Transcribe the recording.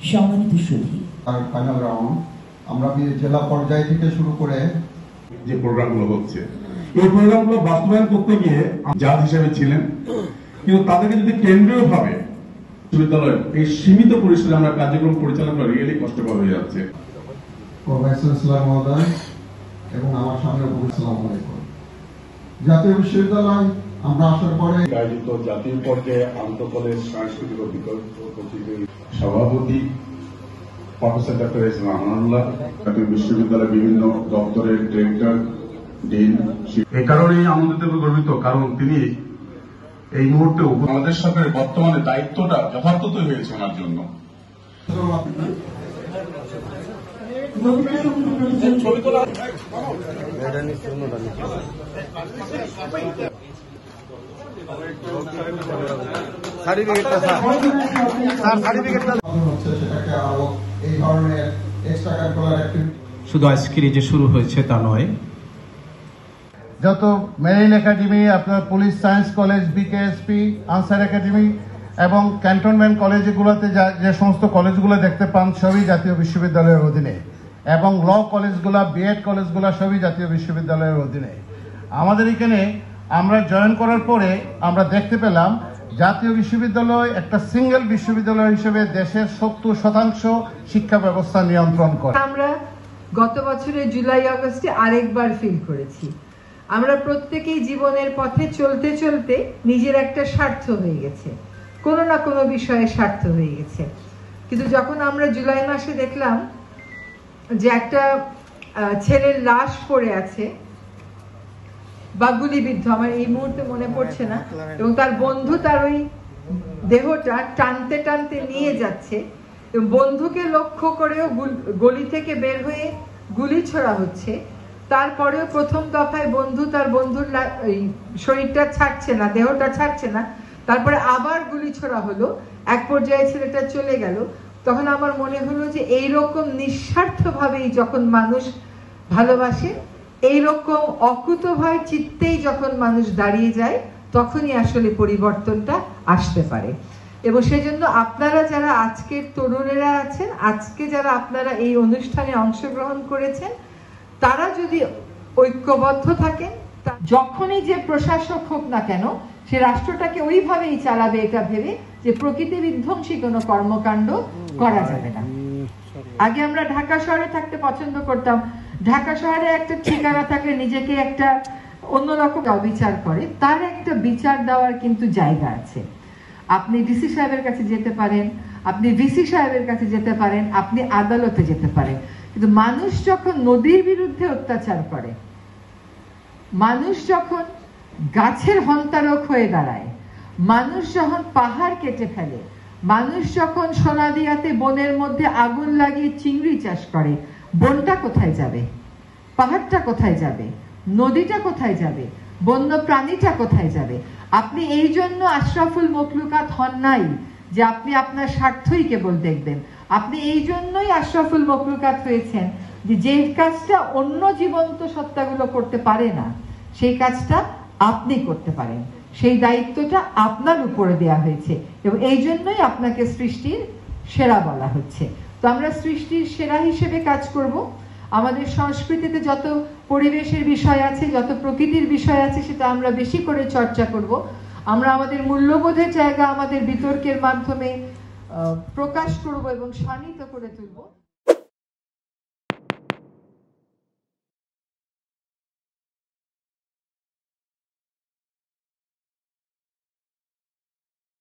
সম্মানিত সুধী, আর final round আমরা জেলা পর্যায় থেকে শুরু করে যে প্রোগ্রামগুলো হচ্ছে, এই প্রোগ্রামগুলো বাস্তবায়ন করতে গিয়ে জাজ হিসেবে ছিলেন, কিন্তু তাদেরকে যদি কেন্দ্রীয়ভাবে বিশ্ববিদ্যালয়ের এই সীমিত পরিসরে আমরা কার্যক্রম পরিচালনা করা রিয়েলি কষ্টকর হয়ে যাচ্ছে। মহোদয় এবং আমার সামনে আসসালামু আলাইকুম। জাতীয় বিশ্ববিদ্যালয় আমরা আসার পরে আয়োজিত জাতীয় পর্যায়ে আন্তঃকলেজ সাংস্কৃতিক ও বিকল্প সভাপতি প্রফেসর ডক্টর এস রহমানুল্লাহ, জাতীয় বিশ্ববিদ্যালয়ের বিভিন্ন দপ্তরের ডিরেক্টর, ডিন, এই কারণেই আনন্দিত এবং গর্বিত, কারণ তিনি এই মুহূর্তে আমাদের সরকারের বর্তমানে দায়িত্বটা যথার্থই হয়েছে ওনার জন্য। শুধু আজকের যে শুরু হয়েছে তা নয়, যত মেরিন একাডেমি, আপনার police science college, BKSP, answer academy এবং ক্যান্টনমেন্ট কলেজগুলোতে যে সমস্ত কলেজগুলো দেখতে পান সবই জাতীয় বিশ্ববিদ্যালয়ের অধীনে, এবং ল কলেজগুলা, বিএড কলেজগুলা সবই জাতীয় বিশ্ববিদ্যালয়ের অধীনে। আমাদের এখানে আমরা জয়েন করার পরে আমরা দেখতে পেলাম জাতীয় বিশ্ববিদ্যালয় একটা সিঙ্গেল বিশ্ববিদ্যালয় হিসেবে দেশের 70% শিক্ষা ব্যবস্থা নিয়ন্ত্রণ করে। আমরা গত বছরের জুলাই আগস্টে আরেকবার ফিল করেছি, আমরা প্রত্যেকেই জীবনের পথে চলতে চলতে নিজের একটা স্বার্থ হয়ে গেছে, কোনো না কোনো বিষয়ে স্বার্থ হয়ে গেছে। কিন্তু যখন আমরা জুলাই মাসে দেখলাম যে একটা ছেলের লাশ পড়ে আছে বা গুলিবিদ্ধ, আমার এই মুহূর্তে মনে পড়ছে না, এবং তার বন্ধু তার ওই দেহটা টানতে টানতে নিয়ে যাচ্ছে, এবং বন্ধুকে লক্ষ্য করেও গলি থেকে বের হয়ে গুলি ছোড়া হচ্ছে, তারপরেও প্রথম দফায় বন্ধু তার বন্ধুর শরীরটা ছাড়ছে না, দেহটা ছাড়ছে না, তারপরে আবার গুলি ছোড়া হলো, এক পর্যায়ে ছেলেটা চলে গেল। তখন আমার মনে হলো যে এইরকম নিঃস্বার্থভাবেই যখন মানুষ ভালোবাসে, এইরকম অকুতভয় চিত্তেই যখন মানুষ দাঁড়িয়ে যায়, তখনই আসলে পরিবর্তনটা আসতে পারে। এবং সেজন্য আপনারা যারা আজকের তরুণেরা আছেন, আজকে যারা আপনারা এই অনুষ্ঠানে অংশগ্রহণ করেছেন, তারা যদি ঐক্যবদ্ধ থাকেন, যখনই যে প্রশাসক হোক না কেন, সে রাষ্ট্রটাকে ওইভাবেই চালাবে এটা ভেবে যে প্রকৃতি বিধ্বংসী কোনো কর্মকাণ্ড করা যাবে না। আগে আমরা ঢাকা শহরে থাকতে পছন্দ করতাম, ঢাকা শহরে একটা ঠিকানা থাকলে নিজেকে একটা অন্যরকম বিচার করে, তার একটা বিচার দেওয়ার কিন্তু জায়গা আছে। আপনি ডিসি সাহেবের কাছে যেতে পারেন, আপনি ভিসি সাহেবের কাছে যেতে পারেন, আপনি আদালতে যেতে পারেন, কিন্তু মানুষ যখন নদীর বিরুদ্ধে অত্যাচার করে, মানুষ যখন গাছের হন্তারক হয়ে দাঁড়ায়, মানুষ যখন পাহাড় কেটে ফেলে, মানুষ যখন সোনাদিয়াতে বনের মধ্যে আগুন লাগিয়ে চিংড়ি চাষ করে, বনটা কোথায় যাবে? পাহাড়টা কোথায় যাবে? নদীটা কোথায় যাবে? বন্য প্রাণীটা কোথায় যাবে? আপনি এই জন্য আশরাফুল মখলুকাত হন নাই যে আপনি আপনার স্বার্থই কেবল দেখবেন। আপনি এই জন্যই আশরাফুল মখলুকাত হয়েছেন যে কাজটা অন্য জীবন্ত সত্তাগুলো করতে পারে না, সেই কাজটা আপনি করতে পারেন, সেই দায়িত্বটা আপনার উপরে দেয়া হয়েছে, এবং এই জন্যই আপনাকে সৃষ্টির সেরা বলা হচ্ছে। তো আমরা সৃষ্টির সেরা হিসেবে কাজ করব। আমাদের সংস্কৃতিতে যত পরিবেশের বিষয় আছে, যত প্রকৃতির বিষয় আছে, সেটা আমরা বেশি করে চর্চা করব। আমরা আমাদের মূল্যবোধের জায়গা আমাদের বিতর্কের মাধ্যমে প্রকাশ করব এবং শানিত করে তুলব।